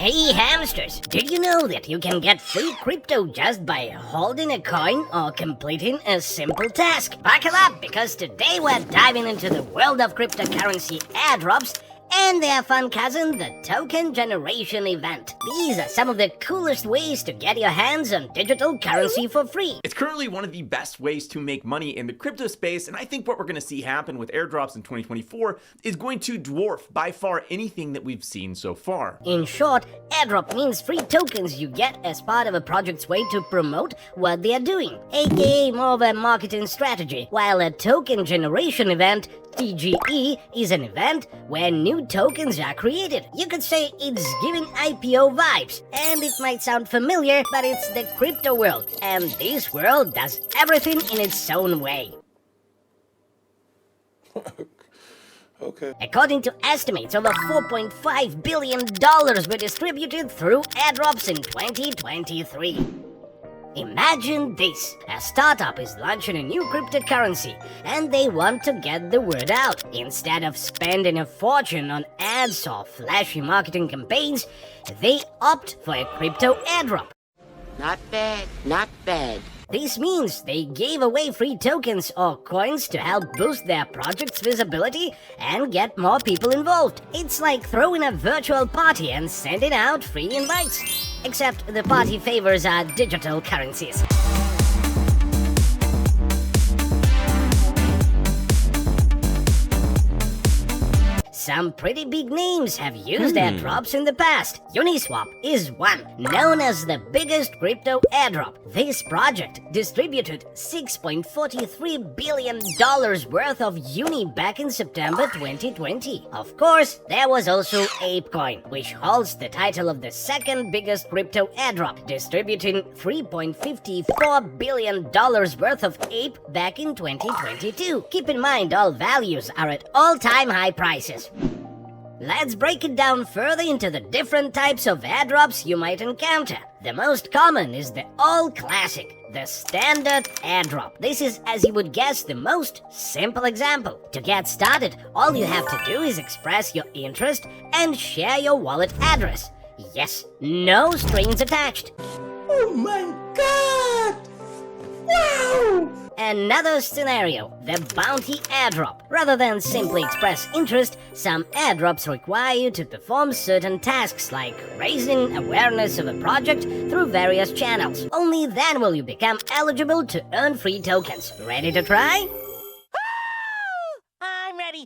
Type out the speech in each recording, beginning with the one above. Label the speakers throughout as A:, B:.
A: Hey hamsters, did you know that you can get free crypto just by holding a coin or completing a simple task? Buckle up, because today we're diving into the world of cryptocurrency airdrops and their fun cousin, the token generation event. These are some of the coolest ways to get your hands on digital currency for free.
B: It's currently one of the best ways to make money in the crypto space, and I think what we're going to see happen with airdrops in 2024 is going to dwarf by far anything that we've seen so far.
A: In short, airdrop means free tokens you get as part of a project's way to promote what they are doing, aka more of a marketing strategy, while a token generation event, TGE, is an event where new tokens are created. You could say it's giving IPO vibes, and it might sound familiar, but it's the crypto world, and this world does everything in its own way.
C: Okay.
A: According to estimates, over $4.5 billion were distributed through airdrops in 2023. Imagine this. A startup is launching a new cryptocurrency and they want to get the word out. Instead of spending a fortune on ads or flashy marketing campaigns, they opt for a crypto airdrop.
D: Not bad, not bad.
A: This means they gave away free tokens or coins to help boost their project's visibility and get more people involved. It's like throwing a virtual party and sending out free invites. Except the party favors are digital currencies. Some pretty big names have used airdrops in the past. Uniswap is one, known as the biggest crypto airdrop. This project distributed $6.43 billion worth of Uni back in September 2020. Of course, there was also ApeCoin, which holds the title of the second biggest crypto airdrop, distributing $3.54 billion worth of Ape back in 2022. Keep in mind, all values are at all-time high prices. Let's break it down further into the different types of airdrops you might encounter. The most common is the all-classic, the standard airdrop. This is, as you would guess, the most simple example. To get started, all you have to do is express your interest and share your wallet address. Yes, no strings attached.
D: Oh my god! Wow!
A: Another scenario, the bounty airdrop. Rather than simply express interest, some airdrops require you to perform certain tasks like raising awareness of a project through various channels. Only then will you become eligible to earn free tokens. Ready to try?
D: I'm ready.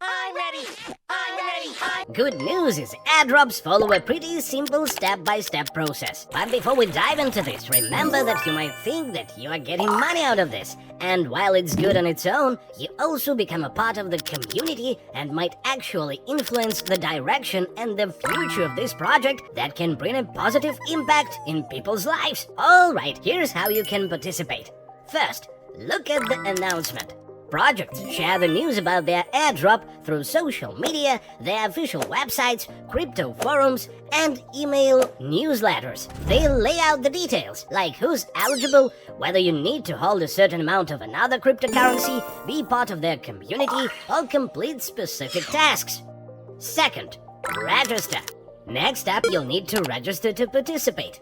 D: I'm ready. I'm ready.
A: Good news is airdrops follow a pretty simple step-by-step process. But before we dive into this, remember that you might think that you are getting money out of this. And while it's good on its own, you also become a part of the community and might actually influence the direction and the future of this project that can bring a positive impact in people's lives. Alright, here's how you can participate. First, look at the announcement. Projects share the news about their airdrop through social media, their official websites, crypto forums, and email newsletters. They lay out the details, like who's eligible, whether you need to hold a certain amount of another cryptocurrency, be part of their community, or complete specific tasks. Second, register. Next up, you'll need to register to participate.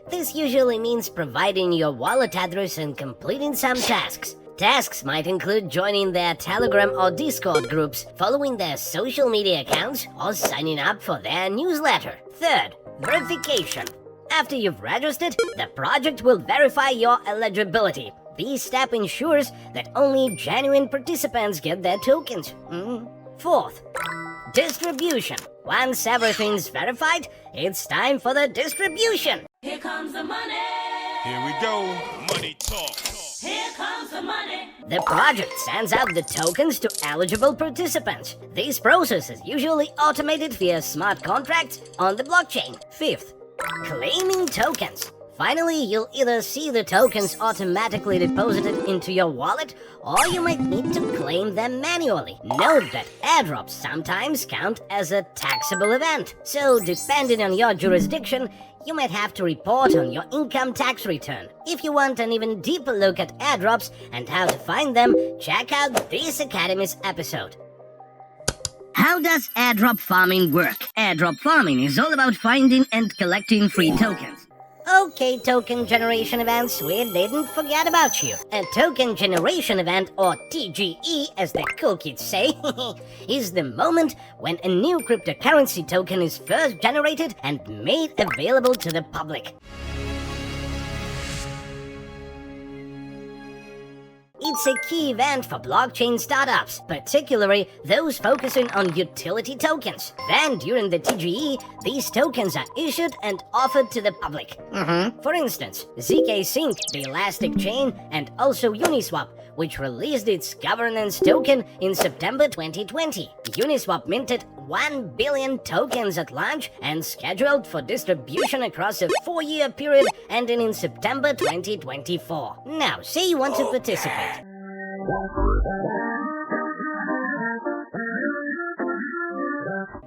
A: This usually means providing your wallet address and completing some tasks. Tasks might include joining their Telegram or Discord groups, following their social media accounts, or signing up for their newsletter. Third, verification. After you've registered, the project will verify your eligibility. This step ensures that only genuine participants get their tokens. Fourth, distribution. Once everything's verified, it's time for the distribution.
E: Here comes the money.
C: Here we go. Money talk.
E: Here comes the money.
A: The project sends out the tokens to eligible participants. This process is usually automated via smart contracts on the blockchain. Fifth, claiming tokens. Finally, you'll either see the tokens automatically deposited into your wallet, or you might need to claim them manually. Note that airdrops sometimes count as a taxable event, so depending on your jurisdiction, you might have to report on your income tax return. If you want an even deeper look at airdrops and how to find them, check out this Academy's episode. How does airdrop farming work? Airdrop farming is all about finding and collecting free tokens. Okay, token generation events, we didn't forget about you. A token generation event, or TGE as the cool kids say, is the moment when a new cryptocurrency token is first generated and made available to the public. It's a key event for blockchain startups, particularly those focusing on utility tokens. Then, during the TGE, these tokens are issued and offered to the public. For instance, ZK Sync, the Elastic Chain, and also Uniswap, which released its governance token in September 2020. Uniswap minted 1 billion tokens at launch and scheduled for distribution across a 4-year period ending in September 2024. Now, say you want to participate.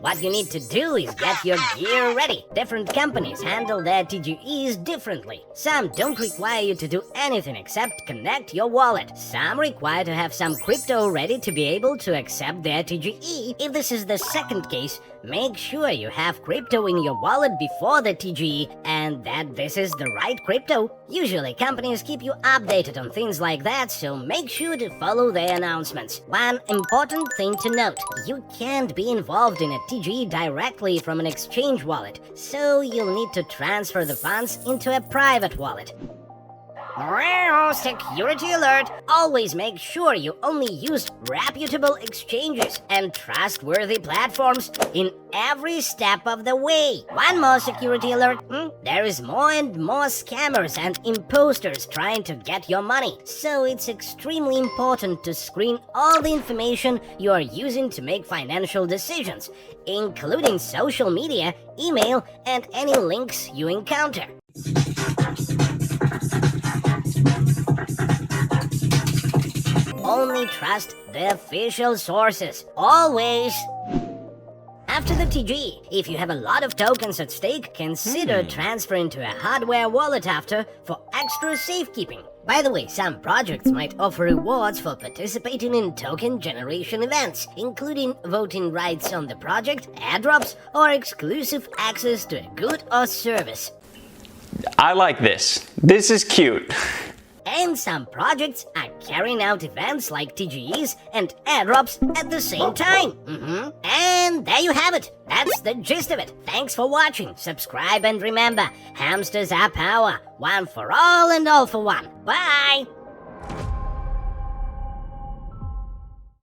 A: What you need to do is get your gear ready. Different companies handle their TGEs differently. Some don't require you to do anything except connect your wallet. Some require to have some crypto ready to be able to accept their TGE. If this is the second case, make sure you have crypto in your wallet before the TGE and that this is the right crypto. Usually companies keep you updated on things like that, so make sure to follow their announcements. One important thing to note, you can't be involved in a TGE directly from an exchange wallet, so you'll need to transfer the funds into a private wallet. Security alert! Always make sure you only use reputable exchanges and trustworthy platforms in every step of the way. One more security alert. There is more and more scammers and imposters trying to get your money. So it's extremely important to screen all the information you are using to make financial decisions, including social media, email, and any links you encounter. Only trust the official sources. Always! After the TGE, if you have a lot of tokens at stake, consider transferring to a hardware wallet after for extra safekeeping. By the way, some projects might offer rewards for participating in token generation events, including voting rights on the project, airdrops, or exclusive access to a good or service.
F: I like this. This is cute.
A: And some projects are carrying out events like TGEs and airdrops at the same time. And there you have it. That's the gist of it. Thanks for watching. Subscribe and remember, hamsters are power. One for all and all for one. Bye!